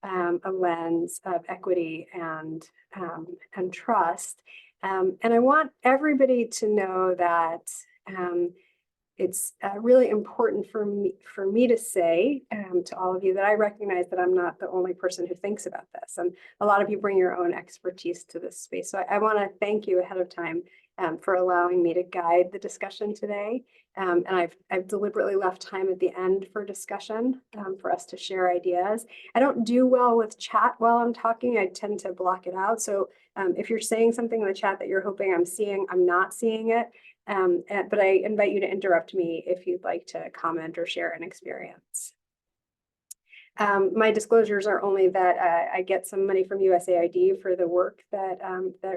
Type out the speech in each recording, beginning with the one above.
a lens of equity and trust. And I want everybody to know that it's really important for me to say to all of you that I recognize that I'm not the only person who thinks about this. And a lot of you bring your own expertise to this space. So I want to thank you ahead of time for allowing me to guide the discussion today. And I've deliberately left time at the end for discussion for us to share ideas. I don't do well with chat while I'm talking. I tend to block it out. So if you're saying something in the chat that you're hoping I'm seeing, I'm not seeing it. But I invite you to interrupt me if you'd like to comment or share an experience. My disclosures are only that I get some money from USAID for the work that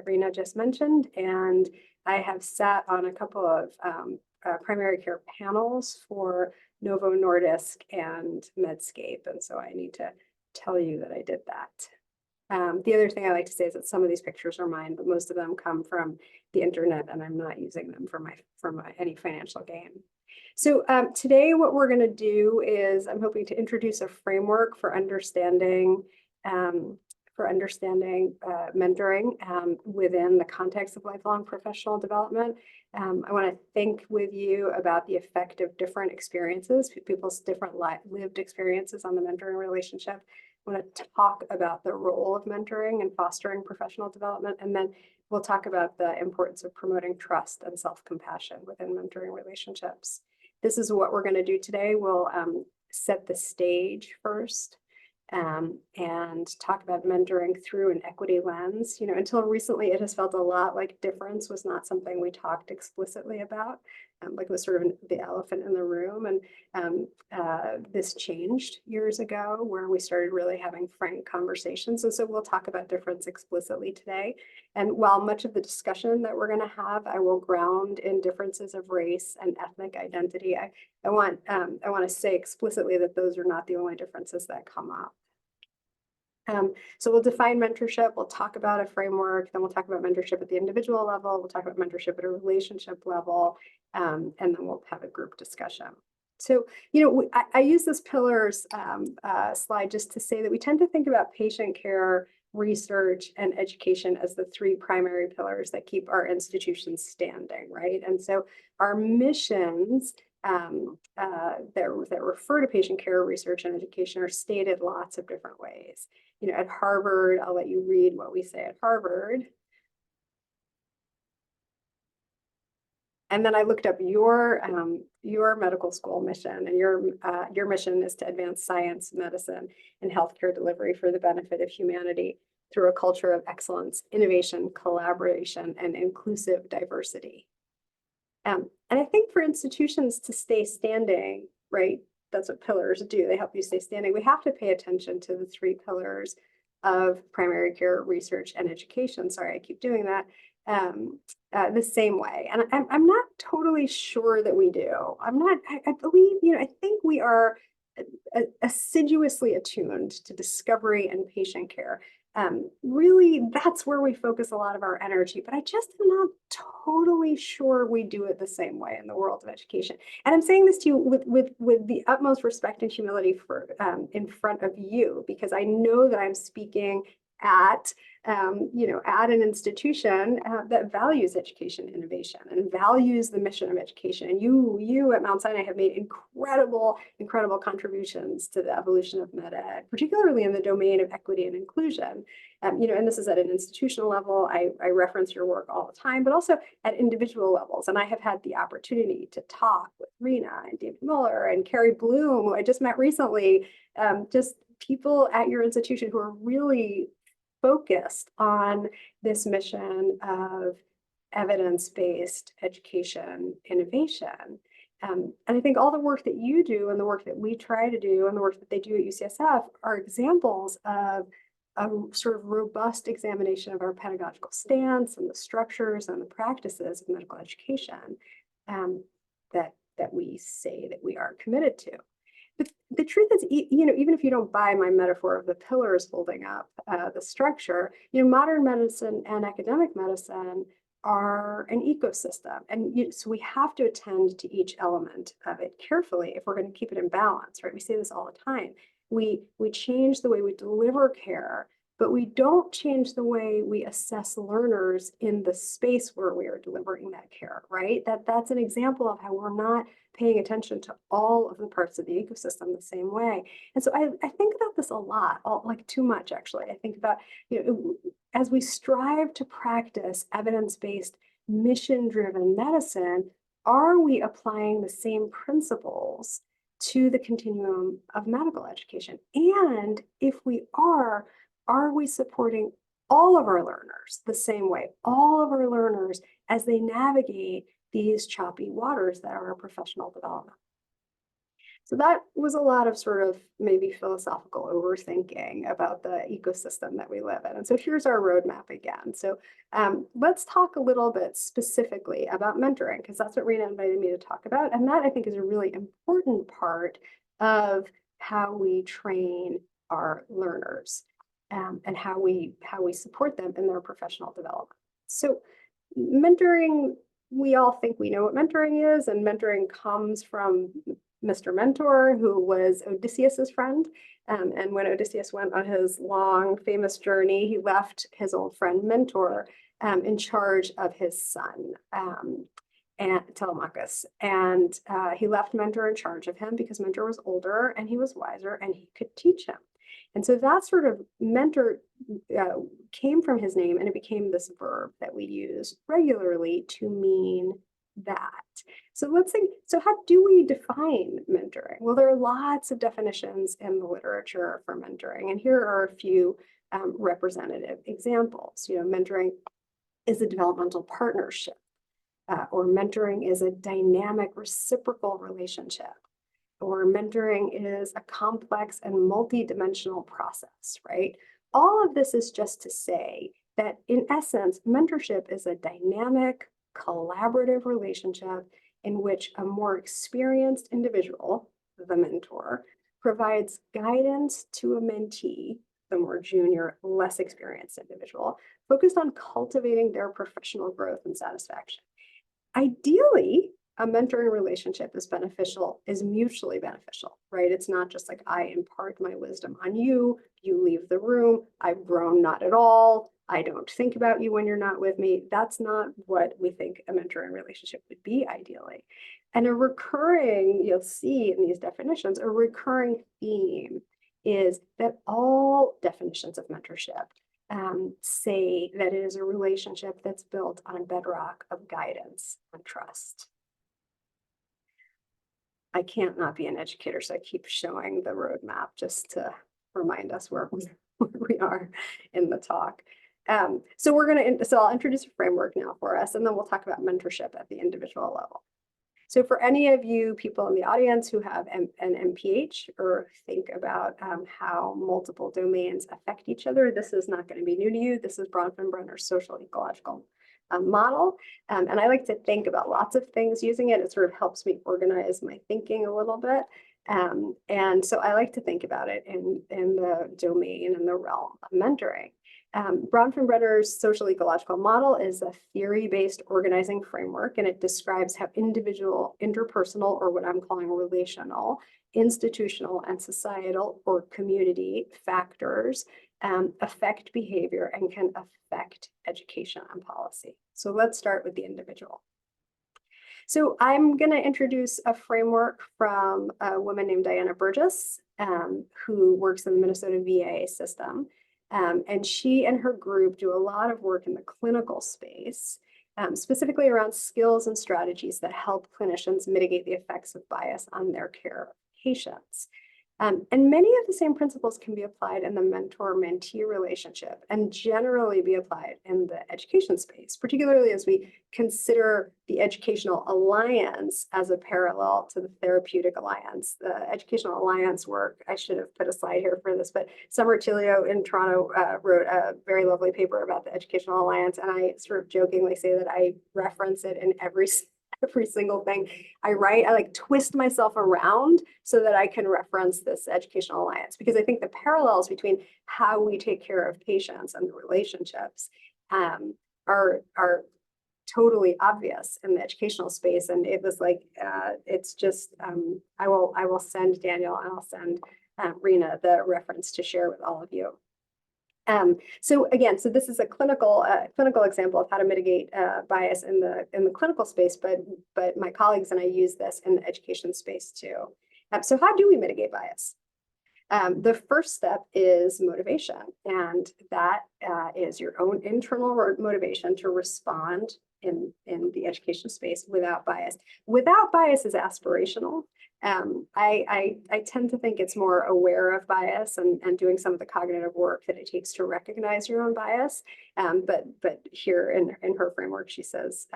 Rena just mentioned, and I have sat on a couple of primary care panels for Novo Nordisk and Medscape, and so I need to tell you that I did that. The other thing I like to say is that some of these pictures are mine, but most of them come from the internet, and I'm not using them for any financial gain. So today what we're going to do is I'm hoping to introduce a framework for understanding mentoring within the context of lifelong professional development. I want to think with you about the effect of different experiences, people's different lived experiences on the mentoring relationship. I want to talk about the role of mentoring and fostering professional development, and then we'll talk about the importance of promoting trust and self-compassion within mentoring relationships. This is what we're going to do today. We'll set the stage first and talk about mentoring through an equity lens. You know, until recently, it has felt a lot like difference was not something we talked explicitly about, like it was sort of the elephant in the room. And this changed years ago where we started really having frank conversations. And so we'll talk about difference explicitly today. And while much of the discussion that we're going to have, I will ground in differences of race and ethnic identity. I want to say explicitly that those are not the only differences that come up. So we'll define mentorship, we'll talk about a framework, then we'll talk about mentorship at the individual level, we'll talk about mentorship at a relationship level, and then we'll have a group discussion. So, you know, I use this pillars slide just to say that we tend to think about patient care, research, and education as the three primary pillars that keep our institutions standing, right? And so our missions that refer to patient care, research, and education are stated lots of different ways. You know, at Harvard, I'll let you read what we say at Harvard. And then I looked up your medical school mission, and your mission is to advance science, medicine, and healthcare delivery for the benefit of humanity through a culture of excellence, innovation, collaboration, and inclusive diversity. And I think for institutions to stay standing, right, that's what pillars do. They help you stay standing. We have to pay attention to the three pillars of primary care, research, and education. Sorry, I keep doing that the same way. And I'm not totally sure that we do. I believe, you know, I think we are assiduously attuned to discovery and patient care. Really, that's where we focus a lot of our energy, but I just am not totally sure we do it the same way in the world of education. And I'm saying this to you with the utmost respect and humility for in front of you, because I know that I'm speaking at at an institution that values education innovation and values the mission of education. And you at Mount Sinai have made incredible contributions to the evolution of MedEd, particularly in the domain of equity and inclusion. And this is at an institutional level. I reference your work all the time, but also at individual levels. And I have had the opportunity to talk with Rena and David Muller and Carrie Bloom, who I just met recently, just people at your institution who are really focused on this mission of evidence-based education innovation. And I think all the work that you do and the work that we try to do and the work that they do at UCSF are examples of a sort of robust examination of our pedagogical stance and the structures and the practices of medical education that we say that we are committed to. But the truth is, even if you don't buy my metaphor of the pillars holding up the structure, modern medicine and academic medicine are an ecosystem. And so we have to attend to each element of it carefully if we're going to keep it in balance, right? We say this all the time. We change the way we deliver care, but we don't change the way we assess learners in the space where we are delivering that care, right? That's an example of how we're not paying attention to all of the parts of the ecosystem the same way. And so I think about this a lot, like too much actually. I think about, as we strive to practice evidence-based, mission-driven medicine, are we applying the same principles to the continuum of medical education? And if we are we supporting all of our learners the same way, all of our learners as they navigate these choppy waters that are professional development? So that was a lot of sort of maybe philosophical overthinking about the ecosystem that we live in. And so here's our roadmap again. So let's talk a little bit specifically about mentoring, because that's what Rena invited me to talk about. And that I think is a really important part of how we train our learners and how we support them in their professional development. So mentoring, we all think we know what mentoring is, and mentoring comes from Mr. Mentor, who was Odysseus's friend. And when Odysseus went on his long, famous journey, he left his old friend Mentor in charge of his son, and Telemachus. And he left Mentor in charge of him because Mentor was older and he was wiser and he could teach him. And so that sort of mentor came from his name, and it became this verb that we use regularly to mean that. So let's think, so how do we define mentoring? Well, there are lots of definitions in the literature for mentoring, and here are a few representative examples. Mentoring is a developmental partnership, or mentoring is a dynamic reciprocal relationship, or mentoring is a complex and multidimensional process, right? All of this is just to say that in essence, mentorship is a dynamic, collaborative relationship in which a more experienced individual, the mentor, provides guidance to a mentee, the more junior, less experienced individual, focused on cultivating their professional growth and satisfaction. Ideally, a mentoring relationship is mutually beneficial, right? It's not just like I impart my wisdom on you, you leave the room, I've grown not at all, I don't think about you when you're not with me. That's not what we think a mentoring relationship would be ideally. And you'll see in these definitions, a recurring theme is that all definitions of mentorship say that it is a relationship that's built on a bedrock of guidance and trust. I can't not be an educator, so I keep showing the roadmap just to remind us where we are in the talk. So I'll introduce a framework now for us, and then we'll talk about mentorship at the individual level. So for any of you people in the audience who have an MPH or think about how multiple domains affect each other, this is not going to be new to you. This is Bronfenbrenner's social ecological model. And I like to think about lots of things using it. It sort of helps me organize my thinking a little bit. And so I like to think about it in the domain and the realm of mentoring. Bronfenbrenner's social ecological model is a theory-based organizing framework, and it describes how individual, interpersonal, or what I'm calling relational, institutional, and societal or community factors affect behavior and can affect education and policy. So let's start with the individual. So I'm going to introduce a framework from a woman named Diana Burgess, who works in the Minnesota VA system. And she and her group do a lot of work in the clinical space, specifically around skills and strategies that help clinicians mitigate the effects of bias on their care of patients. And many of the same principles can be applied in the mentor-mentee relationship and generally be applied in the education space, particularly as we consider the educational alliance as a parallel to the therapeutic alliance. The educational alliance work, I should have put a slide here for this, but Summer Tilio in Toronto wrote a very lovely paper about the educational alliance, and I sort of jokingly say that I reference it in every single thing I write. I like twist myself around so that I can reference this educational alliance, because I think the parallels between how we take care of patients and the relationships are totally obvious in the educational space. And it was like, it's just, I will send Daniel and I'll send Rena, the reference to share with all of you. So again, so this is a clinical example of how to mitigate bias in the clinical space, but my colleagues and I use this in the education space too. So how do we mitigate bias? The first step is motivation, and that is your own internal motivation to respond in the education space without bias. Without bias is aspirational. I tend to think it's more aware of bias and doing some of the cognitive work that it takes to recognize your own bias. But here in her framework, she says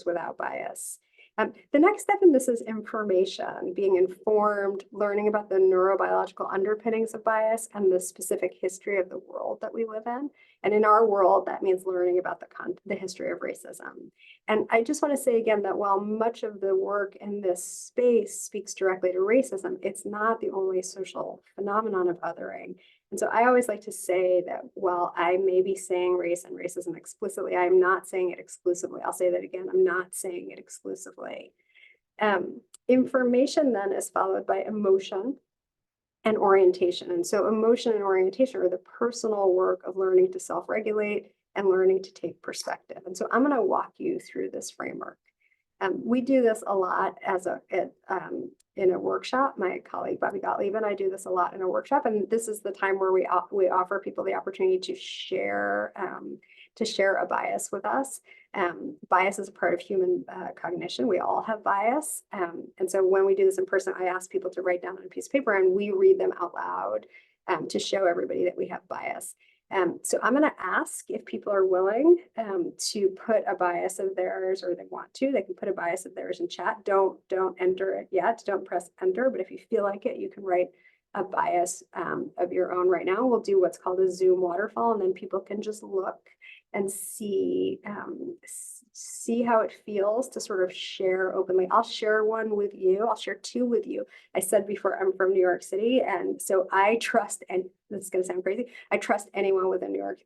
without bias. The next step in this is information, being informed, learning about the neurobiological underpinnings of bias and the specific history of the world that we live in. And in our world, that means learning about the history of racism. And I just want to say again that while much of the work in this space speaks directly to racism, it's not the only social phenomenon of othering. And so I always like to say that while I may be saying race and racism explicitly, I'm not saying it exclusively. I'll say that again, I'm not saying it exclusively. Information then is followed by emotion and orientation. And so emotion and orientation are the personal work of learning to self-regulate and learning to take perspective. And so I'm going to walk you through this framework. We do this a lot in a workshop. My colleague Bobby Gottlieb and I do this a lot in a workshop, and this is the time where we offer people the opportunity to share a bias with us. Bias is a part of human cognition. We all have bias, and so when we do this in person, I ask people to write down on a piece of paper, and we read them out loud to show everybody that we have bias. So I'm going to ask if people are willing to put a bias of theirs, or they want to, they can put a bias of theirs in chat. Don't enter it yet. Don't press enter. But if you feel like it, you can write a bias of your own right now. We'll do what's called a Zoom waterfall, and then people can just look and see how it feels to sort of share openly. I'll share one with you. I'll share two with you. I said before, I'm from New York City, and so I trust, and this is going to sound crazy, I trust anyone with a New York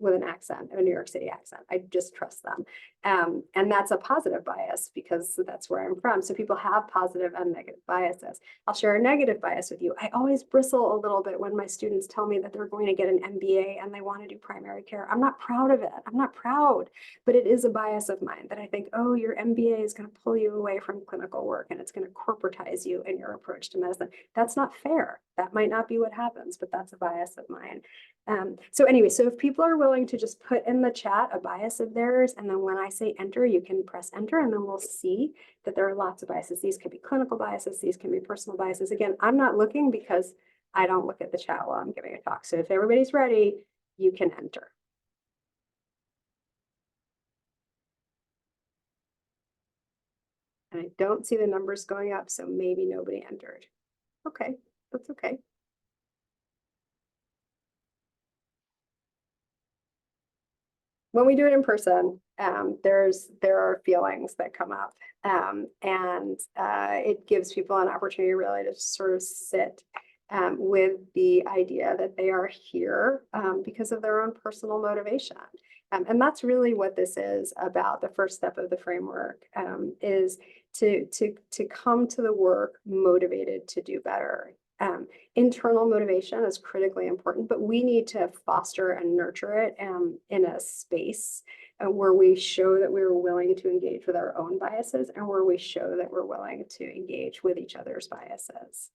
City accent. I just trust them. And that's a positive bias because that's where I'm from. So people have positive and negative biases. I'll share a negative bias with you. I always bristle a little bit when my students tell me that they're going to get an MBA and they want to do primary care. I'm not proud of it. I'm not proud, but it is a bias of mine that I think, oh, your MBA is going to pull you away from clinical work and it's going to corporatize you in your approach to medicine. That's not fair. That might not be what happens, but that's a bias of mine. So anyway, so if people are willing to just put in the chat a bias of theirs, and then when I say enter, you can press enter, and then we'll see that there are lots of biases. These could be clinical biases. These can be personal biases. Again, I'm not looking because I don't look at the chat while I'm giving a talk. So if everybody's ready, you can enter. And I don't see the numbers going up, so maybe nobody entered. Okay, that's okay. When we do it in person, there are feelings that come up, and it gives people an opportunity really to sort of sit with the idea that they are here because of their own personal motivation. And that's really what this is about. The first step of the framework is to come to the work motivated to do better. Internal motivation is critically important, but we need to foster and nurture it in a space where we show that we're willing to engage with our own biases and where we show that we're willing to engage with each other's biases.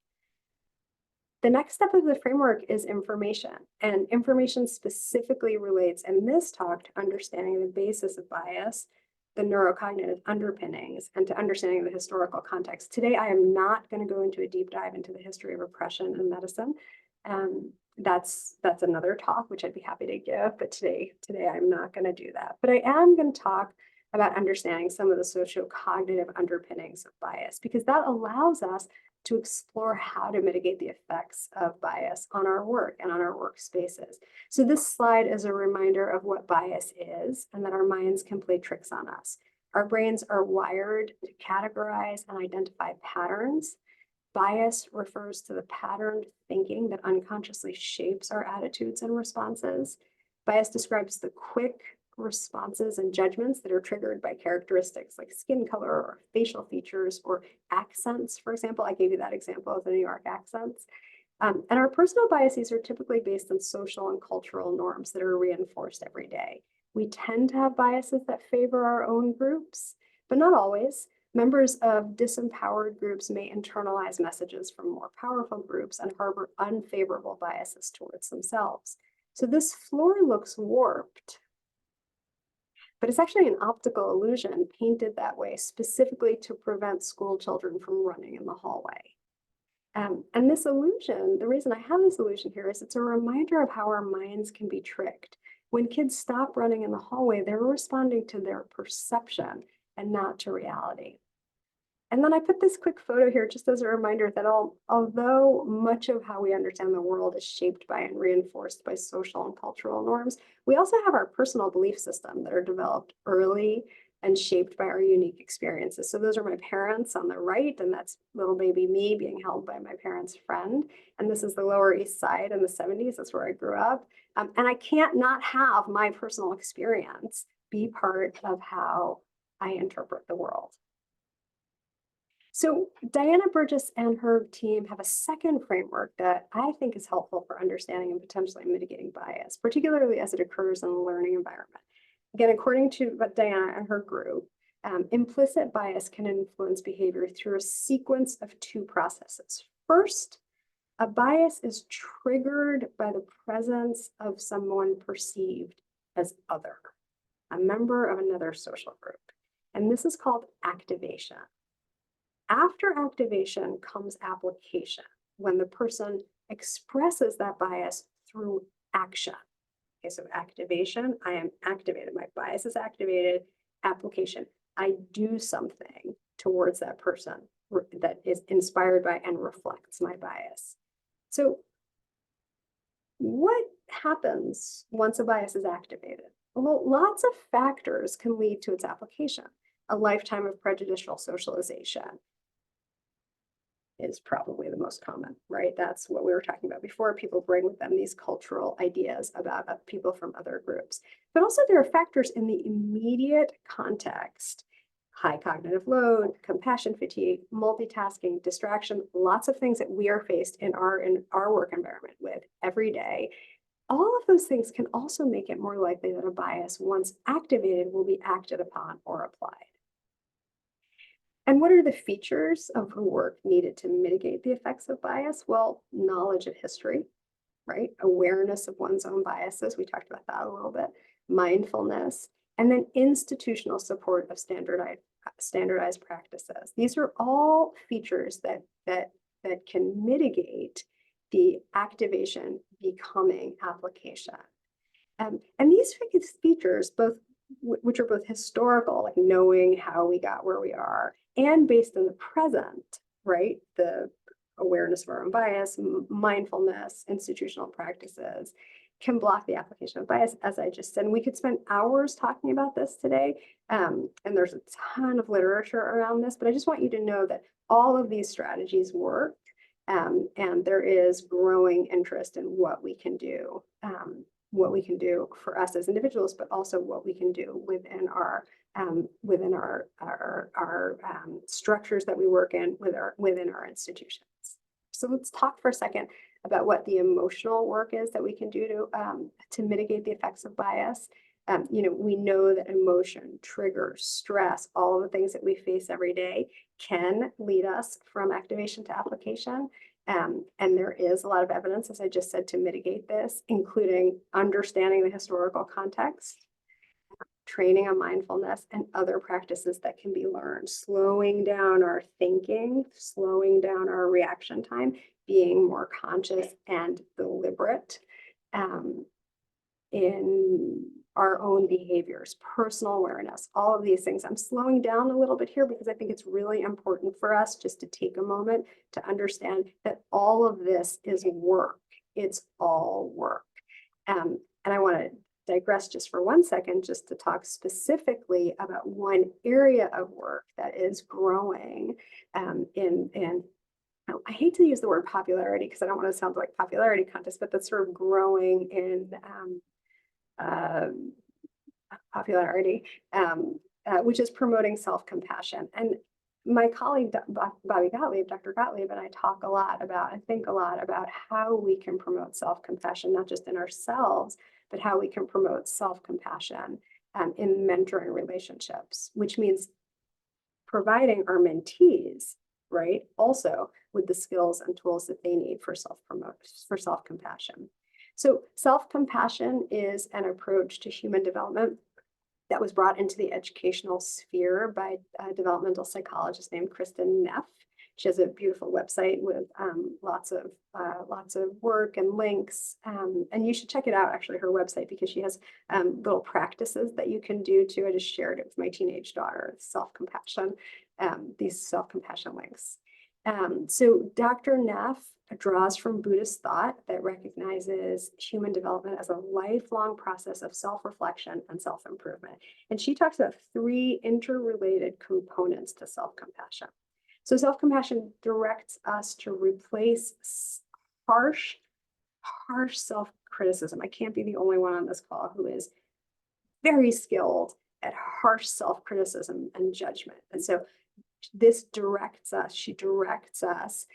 The next step of the framework is information, and information specifically relates in this talk to understanding the basis of bias, the neurocognitive underpinnings, and to understanding the historical context. Today, I am not going to go into a deep dive into the history of oppression in medicine. That's another talk, which I'd be happy to give, but today I'm not going to do that. But I am going to talk about understanding some of the socio-cognitive underpinnings of bias, because that allows us to explore how to mitigate the effects of bias on our work and on our workspaces. So this slide is a reminder of what bias is and that our minds can play tricks on us. Our brains are wired to categorize and identify patterns. Bias refers to the patterned thinking that unconsciously shapes our attitudes and responses. Bias describes the quick responses and judgments that are triggered by characteristics like skin color or facial features or accents. For example, I gave you that example of the New York accents. And our personal biases are typically based on social and cultural norms that are reinforced every day. We tend to have biases that favor our own groups, but not always. Members of disempowered groups may internalize messages from more powerful groups and harbor unfavorable biases towards themselves. So this floor looks warped, but it's actually an optical illusion painted that way specifically to prevent school children from running in the hallway. And this illusion, the reason I have this illusion here is it's a reminder of how our minds can be tricked. When kids stop running in the hallway, they're responding to their perception and not to reality. And then I put this quick photo here just as a reminder that although much of how we understand the world is shaped by and reinforced by social and cultural norms, we also have our personal belief system that are developed early and shaped by our unique experiences. So those are my parents on the right, and that's little baby me being held by my parents' friend. And this is the Lower East Side in the 70s. That's where I grew up. And I can't not have my personal experience be part of how I interpret the world. So Diana Burgess and her team have a second framework that I think is helpful for understanding and potentially mitigating bias, particularly as it occurs in the learning environment. Again, according to Diana and her group, implicit bias can influence behavior through a sequence of two processes. First, a bias is triggered by the presence of someone perceived as other, a member of another social group. And this is called activation. After activation comes application, when the person expresses that bias through action. Okay, so activation, I am activated, my bias is activated. Application, I do something towards that person that is inspired by and reflects my bias. So what happens once a bias is activated? Well, lots of factors can lead to its application. A lifetime of prejudicial socialization is probably the most common, right? That's what we were talking about before. People bring with them these cultural ideas about people from other groups. But also there are factors in the immediate context: high cognitive load, compassion fatigue, multitasking, distraction, lots of things that we are faced in our work environment with every day. All of those things can also make it more likely that a bias, once activated, will be acted upon or applied. And what are the features of her work needed to mitigate the effects of bias? Well, knowledge of history, right? Awareness of one's own biases. We talked about that a little bit. Mindfulness, and then institutional support of standardized practices. These are all features that can mitigate the activation becoming application. And these features, which are both historical, like knowing how we got where we are, and based in the present, right? The awareness of our own bias, mindfulness, institutional practices, can block the application of bias, as I just said. And we could spend hours talking about this today. And there's a ton of literature around this, but I just want you to know that all of these strategies work. And there is growing interest in what we can do for us as individuals, but also what we can do within our structures that we work in within our institutions. So let's talk for a second about what the emotional work is that we can do to mitigate the effects of bias. We know that emotion, triggers, stress, all of the things that we face every day can lead us from activation to application. And there is a lot of evidence, as I just said, to mitigate this, including understanding the historical context, training on mindfulness, and other practices that can be learned, slowing down our thinking, slowing down our reaction time, being more conscious and deliberate in our own behaviors, personal awareness, all of these things. I'm slowing down a little bit here because I think it's really important for us just to take a moment to understand that all of this is work. It's all work. And I want to digress just for 1 second, just to talk specifically about one area of work that is growing I hate to use the word popularity because I don't want to sound like popularity contest, but that's sort of growing in popularity, which is promoting self-compassion. And my colleague, Bobby Gottlieb, Dr. Gottlieb, and I talk a lot about, and think a lot about how we can promote self-compassion, not just in ourselves, but how we can promote self-compassion in mentoring relationships, which means providing our mentees, right, also with the skills and tools that they need for self-compassion. So self-compassion is an approach to human development that was brought into the educational sphere by a developmental psychologist named Kristin Neff. She has a beautiful website with lots of work and links, and you should check it out. Actually, her website, because she has little practices that you can do too. I just shared it with my teenage daughter. Self-compassion, these self-compassion links. So Dr. Neff draws from Buddhist thought that recognizes human development as a lifelong process of self-reflection and self-improvement. And she talks about 3 interrelated components to self-compassion. So self-compassion directs us to replace harsh self-criticism. I can't be the only one on this call who is very skilled at harsh self-criticism and judgment. And so this directs us, she directs us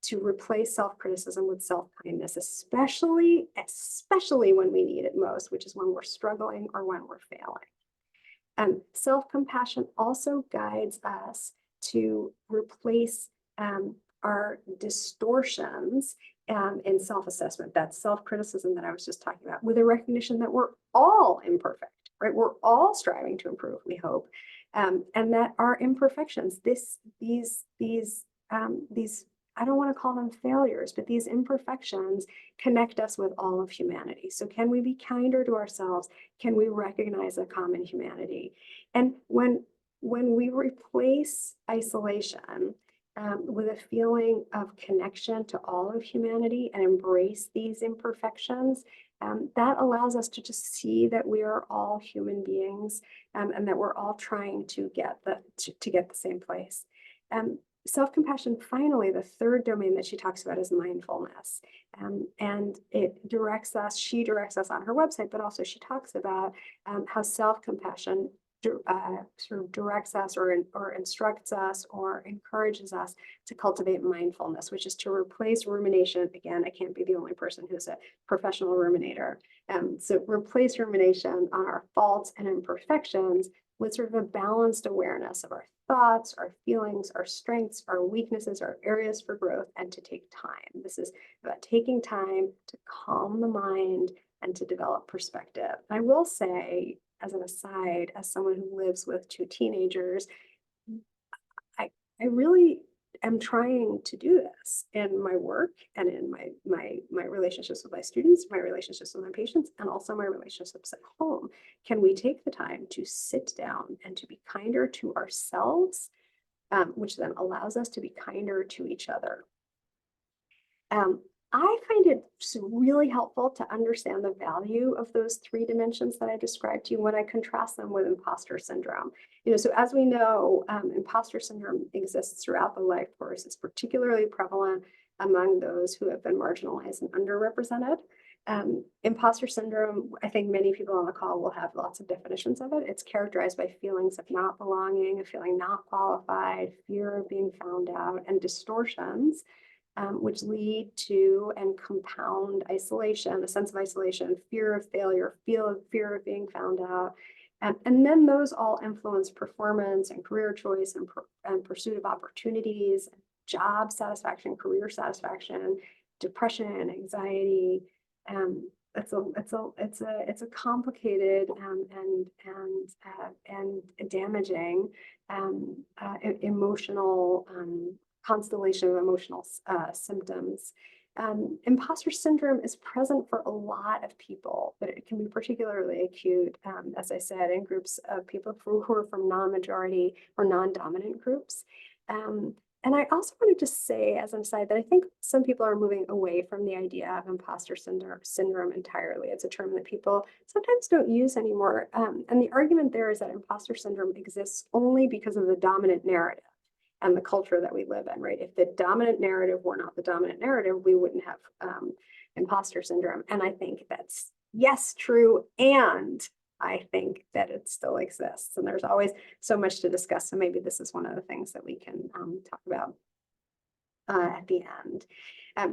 to replace self-criticism with self-kindness, especially when we need it most, which is when we're struggling or when we're failing. Self-compassion also guides us to replace our distortions in self-assessment, that self-criticism that I was just talking about, with a recognition that we're all imperfect, right? We're all striving to improve, we hope, and that our imperfections, these I don't want to call them failures, but these imperfections connect us with all of humanity. So can we be kinder to ourselves? Can we recognize a common humanity? And when we replace isolation with a feeling of connection to all of humanity and embrace these imperfections, that allows us to just see that we are all human beings and that we're all trying to get the same place. Self-compassion, finally, the 3rd domain that she talks about is mindfulness. And she directs us on her website, but also she talks about how self-compassion sort of directs us or instructs us or encourages us to cultivate mindfulness, which is to replace rumination. Again, I can't be the only person who's a professional ruminator. So replace rumination on our faults and imperfections with sort of a balanced awareness of our thoughts, our feelings, our strengths, our weaknesses, our areas for growth, and to take time. This is about taking time to calm the mind and to develop perspective. I will say, as an aside, as someone who lives with 2 teenagers, I really am trying to do this in my work and in my relationships with my students, my relationships with my patients, and also my relationships at home. Can we take the time to sit down and to be kinder to ourselves, which then allows us to be kinder to each other? I find it really helpful to understand the value of those 3 dimensions that I described to you when I contrast them with imposter syndrome. So as we know, imposter syndrome exists throughout the life course. It's particularly prevalent among those who have been marginalized and underrepresented. Imposter syndrome, I think many people on the call will have lots of definitions of it. It's characterized by feelings of not belonging, of feeling not qualified, fear of being found out, and distortions, which lead to and compound isolation, a sense of isolation, fear of failure, fear of being found out. And then those all influence performance and career choice and pursuit of opportunities, job satisfaction, career satisfaction, depression, anxiety. It's a complicated and damaging emotional constellation of emotional symptoms. Imposter syndrome is present for a lot of people, but it can be particularly acute, as I said, in groups of people who are from non-majority or non-dominant groups. And I also wanted to say, as an aside, that I think some people are moving away from the idea of imposter syndrome entirely. It's a term that people sometimes don't use anymore. And the argument there is that imposter syndrome exists only because of the dominant narrative and the culture that we live in, right? If the dominant narrative were not the dominant narrative, we wouldn't have imposter syndrome. And I think that's, yes, true. And I think that it still exists, and there's always so much to discuss. So maybe this is one of the things that we can talk about at the end.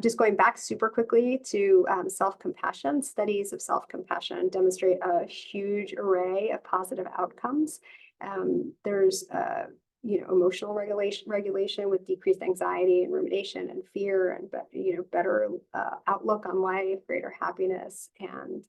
Just going back super quickly to self-compassion, studies of self-compassion demonstrate a huge array of positive outcomes. There's emotional regulation with decreased anxiety and rumination and fear, and better outlook on life, greater happiness and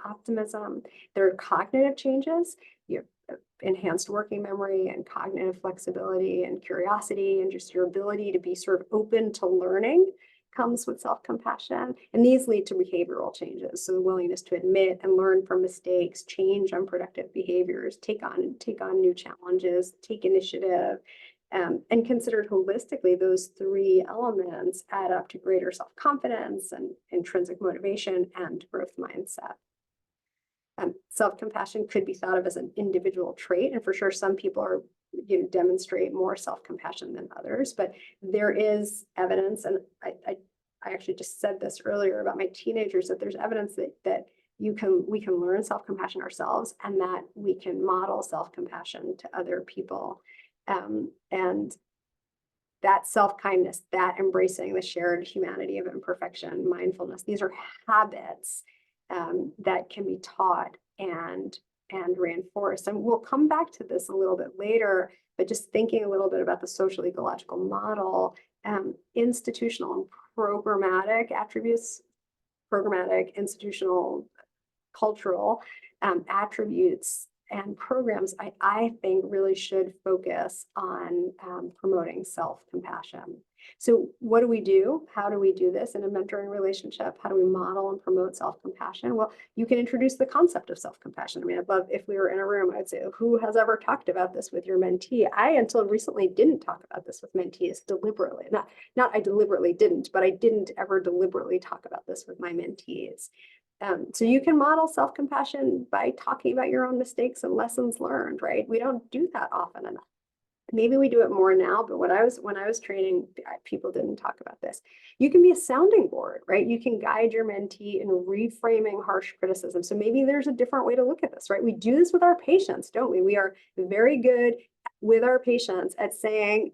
optimism. There are cognitive changes. You have enhanced working memory and cognitive flexibility and curiosity, and just your ability to be sort of open to learning comes with self-compassion. And these lead to behavioral changes. So the willingness to admit and learn from mistakes, change unproductive behaviors, take on new challenges, take initiative, and considered holistically, those three elements add up to greater self-confidence and intrinsic motivation and growth mindset. Self-compassion could be thought of as an individual trait, and for sure some people demonstrate more self-compassion than others, but there is evidence, and I actually just said this earlier about my teenagers, that there's evidence that we can learn self-compassion ourselves, and that we can model self-compassion to other people, and that self-kindness, that embracing the shared humanity of imperfection, mindfulness, these are habits that can be taught and reinforced. And we'll come back to this a little bit later, but just thinking a little bit about the social ecological model, institutional and programmatic attributes, programmatic, institutional, cultural attributes and programs, I think really should focus on promoting self-compassion. So what do we do? How do we do this in a mentoring relationship? How do we model and promote self-compassion? Well, you can introduce the concept of self-compassion. I mean, I'd love, if we were in a room, I'd say, who has ever talked about this with your mentee? I, until recently, didn't talk about this with mentees deliberately. Not I deliberately didn't, but I didn't ever deliberately talk about this with my mentees. So you can model self-compassion by talking about your own mistakes and lessons learned, right? We don't do that often enough. Maybe we do it more now, but when I was training, people didn't talk about this. You can be a sounding board, right? You can guide your mentee in reframing harsh criticism. So maybe there's a different way to look at this, right? We do this with our patients, don't we? We are very good with our patients at saying,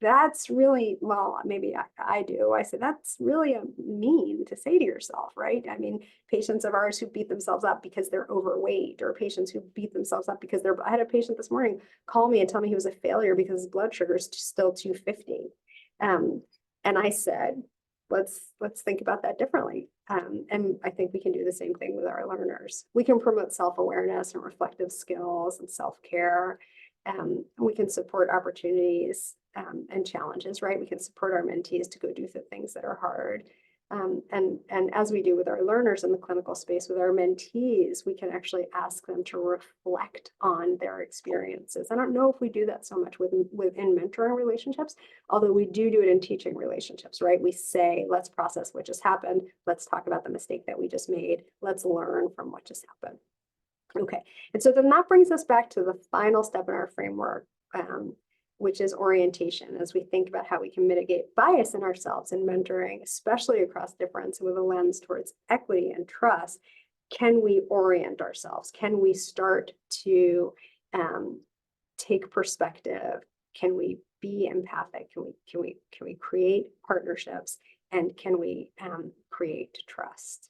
that's really, well, maybe I do. I say, that's really mean to say to yourself, right? I mean, patients of ours who beat themselves up because they're overweight, or patients who beat themselves up because I had a patient this morning call me and tell me he was a failure because his blood sugar is still 250. And I said, let's think about that differently. And I think we can do the same thing with our learners. We can promote self-awareness and reflective skills and self-care. We can support opportunities and challenges, right? We can support our mentees to go do the things that are hard. And as we do with our learners in the clinical space, with our mentees, we can actually ask them to reflect on their experiences. I don't know if we do that so much within mentoring relationships, although we do it in teaching relationships, right? We say, let's process what just happened. Let's talk about the mistake that we just made. Let's learn from what just happened. Okay, and so then that brings us back to the final step in our framework, which is orientation, as we think about how we can mitigate bias in ourselves in mentoring, especially across difference with a lens towards equity and trust. Can we orient ourselves? Can we start to take perspective? Can we be empathic? Can we create partnerships? And can we create trust?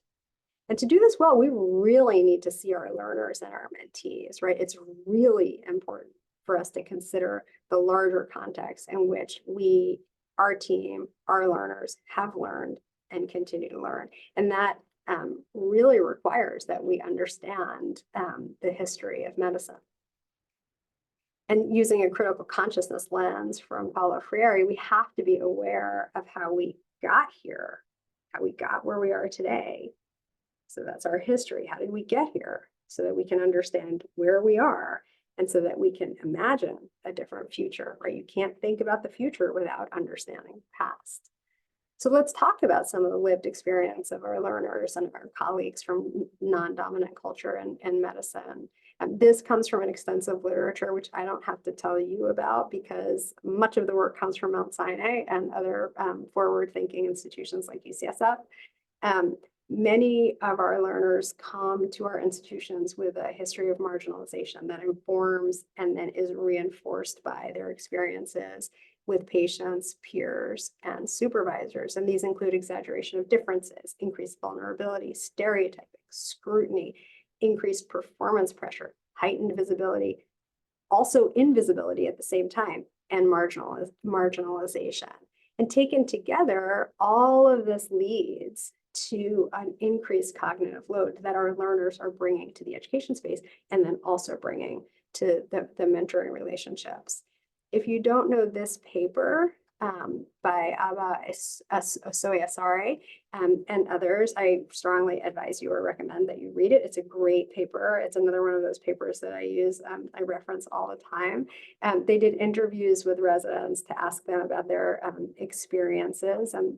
And to do this well, we really need to see our learners and our mentees, right? It's really important for us to consider the larger context in which our team, our learners have learned and continue to learn. And that really requires that we understand the history of medicine. And using a critical consciousness lens from Paulo Freire, we have to be aware of how we got here, how we got where we are today. So that's our history. How did we get here? So that we can understand where we are, and so that we can imagine a different future, right? You can't think about the future without understanding the past. So let's talk about some of the lived experience of our learners and our colleagues from non-dominant culture and medicine. This comes from an extensive literature, which I don't have to tell you about, because much of the work comes from Mount Sinai and other forward-thinking institutions like UCSF. Many of our learners come to our institutions with a history of marginalization that informs and then is reinforced by their experiences with patients, peers, and supervisors. And these include exaggeration of differences, increased vulnerability, stereotyping, scrutiny, increased performance pressure, heightened visibility, also invisibility at the same time, and marginalization. And taken together, all of this leads to an increased cognitive load that our learners are bringing to the education space and then also bringing to the mentoring relationships. If you don't know this paper by Aba Osoyasare and others, I strongly advise you or recommend that you read it. It's a great paper. It's another one of those papers that I use, I reference all the time. They did interviews with residents to ask them about their experiences and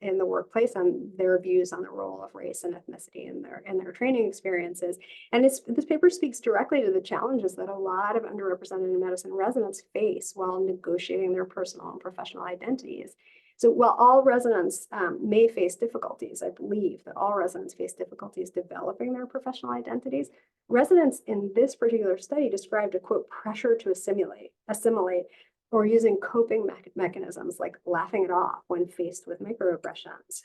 in the workplace and their views on the role of race and ethnicity in their training experiences. And this paper speaks directly to the challenges that a lot of underrepresented medicine residents face while negotiating their personal and professional identities. So while all residents may face difficulties, I believe that all residents face difficulties developing their professional identities, residents in this particular study described a, quote, pressure to assimilate, or using coping mechanisms like laughing it off when faced with microaggressions.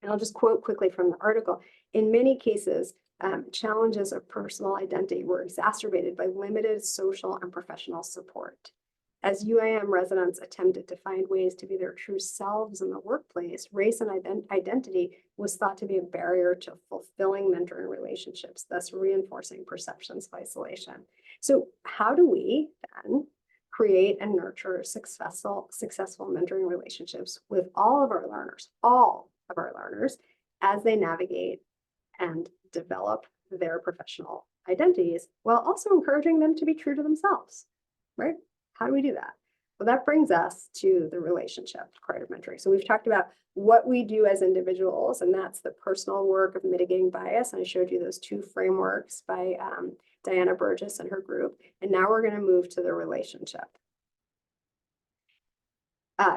And I'll just quote quickly from the article. In many cases, challenges of personal identity were exacerbated by limited social and professional support. As UIM residents attempted to find ways to be their true selves in the workplace, race and identity was thought to be a barrier to fulfilling mentoring relationships, thus reinforcing perceptions of isolation. So how do we then create and nurture successful mentoring relationships with all of our learners, as they navigate and develop their professional identities, while also encouraging them to be true to themselves, right? How do we do that? Well, that brings us to the relationship part of mentoring. So we've talked about what we do as individuals, and that's the personal work of mitigating bias. And I showed you those two frameworks by Diana Burgess and her group. And now we're going to move to the relationship.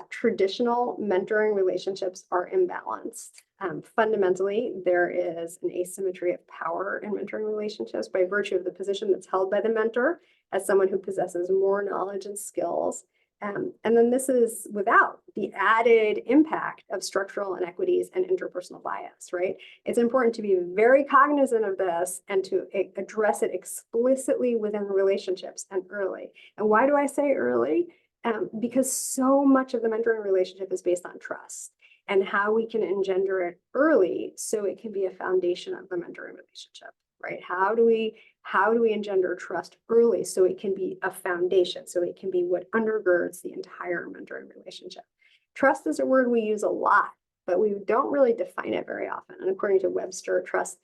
Traditional mentoring relationships are imbalanced. Fundamentally, there is an asymmetry of power in mentoring relationships by virtue of the position that's held by the mentor as someone who possesses more knowledge and skills. And then this is without the added impact of structural inequities and interpersonal bias, right? It's important to be very cognizant of this and to address it explicitly within relationships and early. And why do I say early? Because so much of the mentoring relationship is based on trust and how we can engender it early so it can be a foundation of the mentoring relationship, right? How do we engender trust early so it can be a foundation, so it can be what undergirds the entire mentoring relationship? Trust is a word we use a lot, but we don't really define it very often. And according to Webster, trust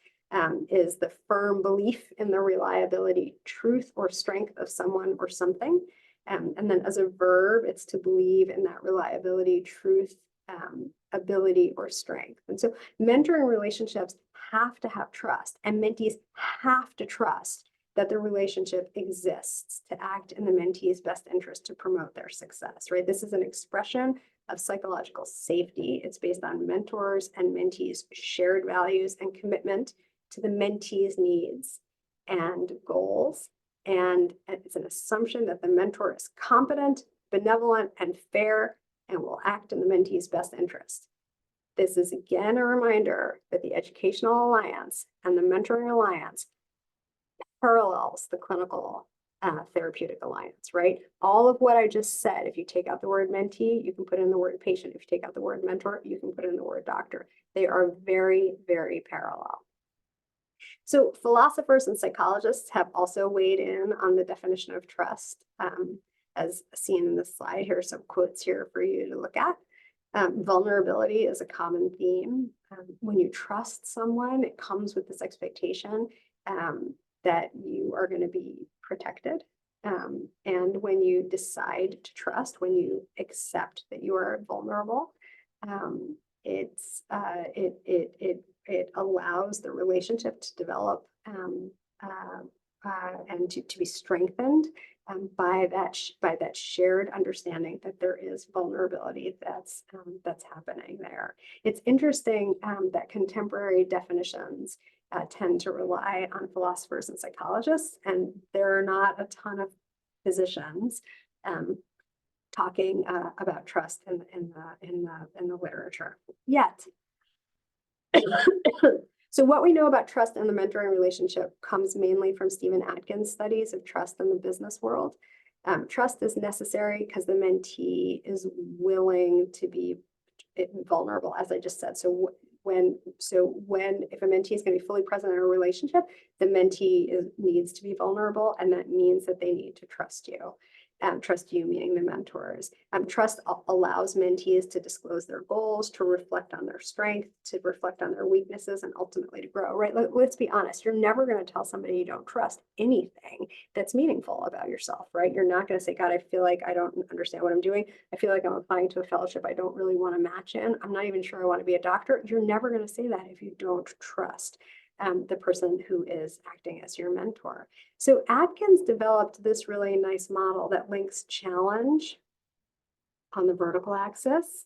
is the firm belief in the reliability, truth, or strength of someone or something. And then as a verb, it's to believe in that reliability, truth, ability, or strength. And so mentoring relationships have to have trust, and mentees have to trust that the relationship exists to act in the mentee's best interest to promote their success, right? This is an expression of psychological safety. It's based on mentors and mentees' shared values and commitment to the mentee's needs and goals. And it's an assumption that the mentor is competent, benevolent, and fair, and will act in the mentee's best interest. This is again a reminder that the Educational Alliance and the Mentoring Alliance parallels the Clinical Therapeutic Alliance, right? All of what I just said, if you take out the word mentee, you can put in the word patient. If you take out the word mentor, you can put in the word doctor. They are very, very parallel. So philosophers and psychologists have also weighed in on the definition of trust, as seen in this slide. Here are some quotes here for you to look at. Vulnerability is a common theme. When you trust someone, it comes with this expectation that you are going to be protected. And when you decide to trust, when you accept that you are vulnerable, it allows the relationship to develop and to be strengthened by that shared understanding that there is vulnerability that's happening there. It's interesting that contemporary definitions tend to rely on philosophers and psychologists, and there are not a ton of physicians talking about trust in the literature yet. So what we know about trust and the mentoring relationship comes mainly from Stephen Atkins' studies of trust in the business world. Trust is necessary because the mentee is willing to be vulnerable, as I just said. So if a mentee is going to be fully present in a relationship, the mentee needs to be vulnerable, and that means that they need to trust you. Trust you, meaning the mentors. Trust allows mentees to disclose their goals, to reflect on their strength, to reflect on their weaknesses, and ultimately to grow, right? Let's be honest. You're never going to tell somebody you don't trust anything that's meaningful about yourself, right? You're not going to say, God, I feel like I don't understand what I'm doing. I feel like I'm applying to a fellowship I don't really want to match in. I'm not even sure I want to be a doctor. You're never going to say that if you don't trust the person who is acting as your mentor. So Atkins developed this really nice model that links challenge on the vertical axis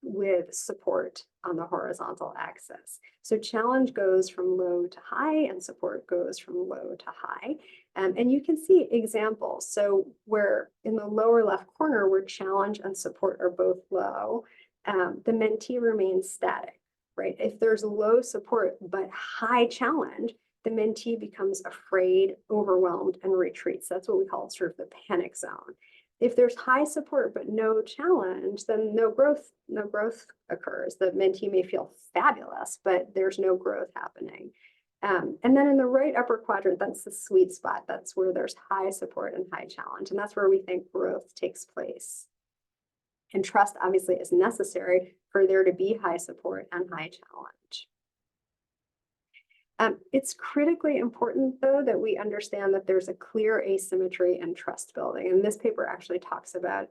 with support on the horizontal axis. So challenge goes from low to high and support goes from low to high. And you can see examples. So where in the lower left corner where challenge and support are both low, the mentee remains static. Right? If there's low support but high challenge, the mentee becomes afraid, overwhelmed, and retreats. That's what we call sort of the panic zone. If there's high support but no challenge, then no growth occurs. The mentee may feel fabulous, but there's no growth happening. And then in the right upper quadrant, that's the sweet spot. That's where there's high support and high challenge. And that's where we think growth takes place. And trust obviously is necessary for there to be high support and high challenge. It's critically important, though, that we understand that there's a clear asymmetry in trust building. And this paper actually talks about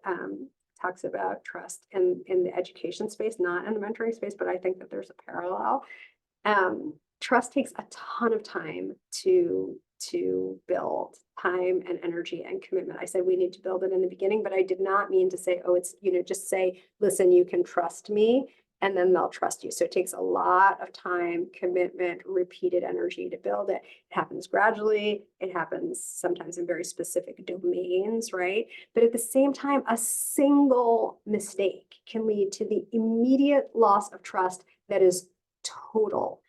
trust in the education space, not in the mentoring space, but I think that there's a parallel. Trust takes a ton of time to build, time and energy and commitment. I said we need to build it in the beginning, but I did not mean to say, oh, it's, just say, listen, you can trust me, and then they'll trust you. So it takes a lot of time, commitment, repeated energy to build it. It happens gradually. It happens sometimes in very specific domains, right? But at the same time, a single mistake can lead to the immediate loss of trust that is total.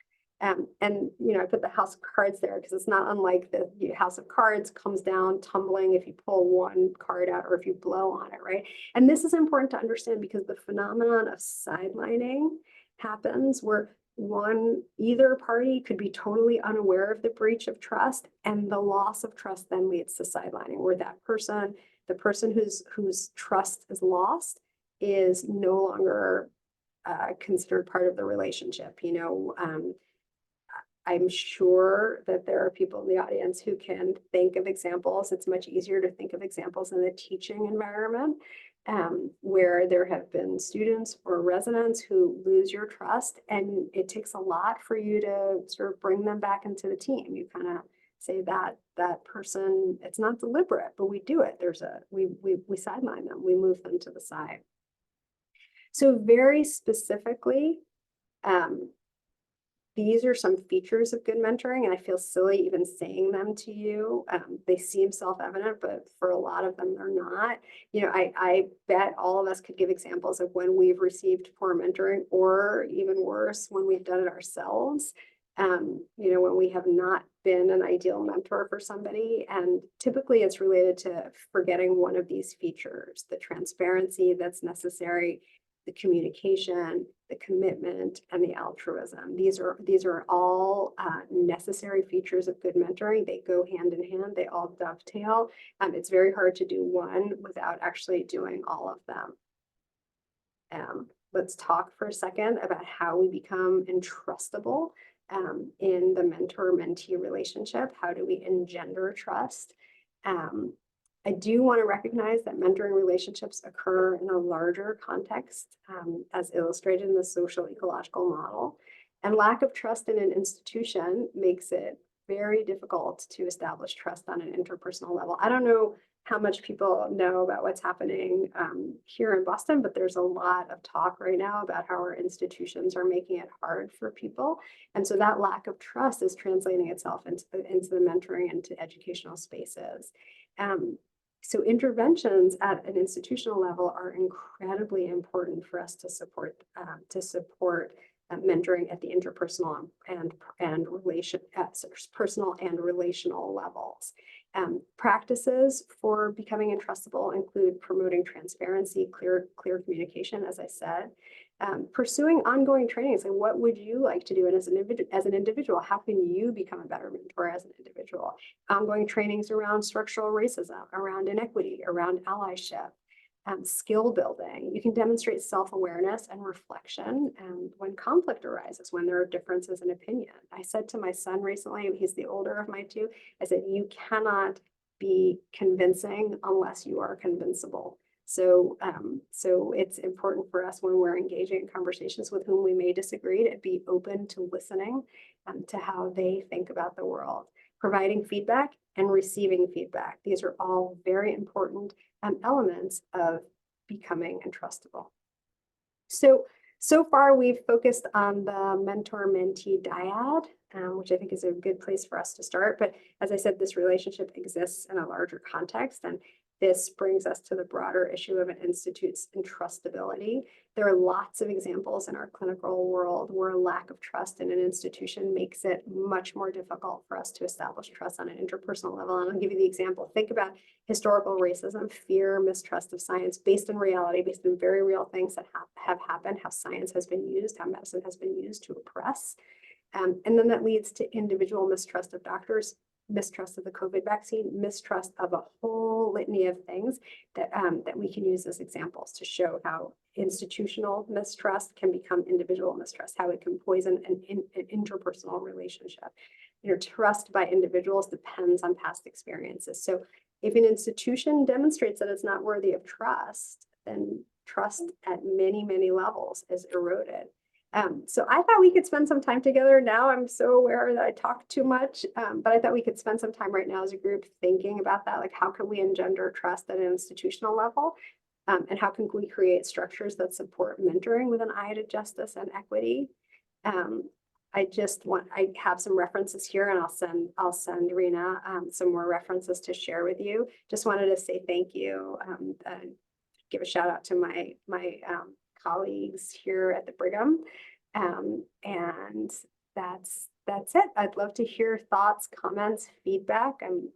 And I put the house of cards there because it's not unlike the house of cards comes down tumbling if you pull one card out or if you blow on it, right? And this is important to understand because the phenomenon of sidelining happens where either party could be totally unaware of the breach of trust, and the loss of trust then leads to sidelining, where the person whose trust is lost is no longer considered part of the relationship. I'm sure that there are people in the audience who can think of examples. It's much easier to think of examples in the teaching environment where there have been students or residents who lose your trust, and it takes a lot for you to sort of bring them back into the team. You kind of say that person, it's not deliberate, but we do it. We sideline them, we move them to the side. So very specifically, these are some features of good mentoring, and I feel silly even saying them to you. They seem self-evident, but for a lot of them, they're not. I bet all of us could give examples of when we've received poor mentoring, or even worse, when we've done it ourselves. When we have not been an ideal mentor for somebody, and typically it's related to forgetting one of these features: the transparency that's necessary, the communication, the commitment, and the altruism. These are all necessary features of good mentoring. They go hand in hand. They all dovetail. It's very hard to do one without actually doing all of them. Let's talk for a second about how we become entrustable in the mentor-mentee relationship. How do we engender trust? I do want to recognize that mentoring relationships occur in a larger context, as illustrated in the social ecological model. And lack of trust in an institution makes it very difficult to establish trust on an interpersonal level. I don't know how much people know about what's happening here in Boston, but there's a lot of talk right now about how our institutions are making it hard for people. And so that lack of trust is translating itself into the mentoring and to educational spaces. So interventions at an institutional level are incredibly important for us to support mentoring at the interpersonal and personal and relational levels. Practices for becoming entrustable include promoting transparency, clear communication, as I said, pursuing ongoing trainings. And what would you like to do as an individual? How can you become a better mentor as an individual? Ongoing trainings around structural racism, around inequity, around allyship. Skill building. You can demonstrate self-awareness and reflection when conflict arises, when there are differences in opinion. I said to my son recently, he's the older of my two, I said, you cannot be convincing unless you are convincible. So it's important for us when we're engaging in conversations with whom we may disagree to be open to listening to how they think about the world. Providing feedback and receiving feedback. These are all very important elements of becoming entrustable. So far we've focused on the mentor-mentee dyad, which I think is a good place for us to start. But as I said, this relationship exists in a larger context, and this brings us to the broader issue of an institute's entrustability. There are lots of examples in our clinical world where a lack of trust in an institution makes it much more difficult for us to establish trust on an interpersonal level. And I'll give you the example. Think about historical racism, fear, mistrust of science based in reality, based in very real things that have happened, how science has been used, how medicine has been used to oppress. And then that leads to individual mistrust of doctors, mistrust of the COVID vaccine, mistrust of a whole litany of things that we can use as examples to show how institutional mistrust can become individual mistrust, how it can poison an interpersonal relationship. Trust by individuals depends on past experiences. So if an institution demonstrates that it's not worthy of trust, then trust at many, many levels is eroded. So I thought we could spend some time together. Now I'm so aware that I talk too much, but I thought we could spend some time right now as a group thinking about that. Like, how can we engender trust at an institutional level? And how can we create structures that support mentoring with an eye to justice and equity? I have some references here, and I'll send Rena some more references to share with you. Just wanted to say thank you. Give a shout out to my colleagues here at the Brigham. And that's it. I'd love to hear thoughts, comments, feedback. I'm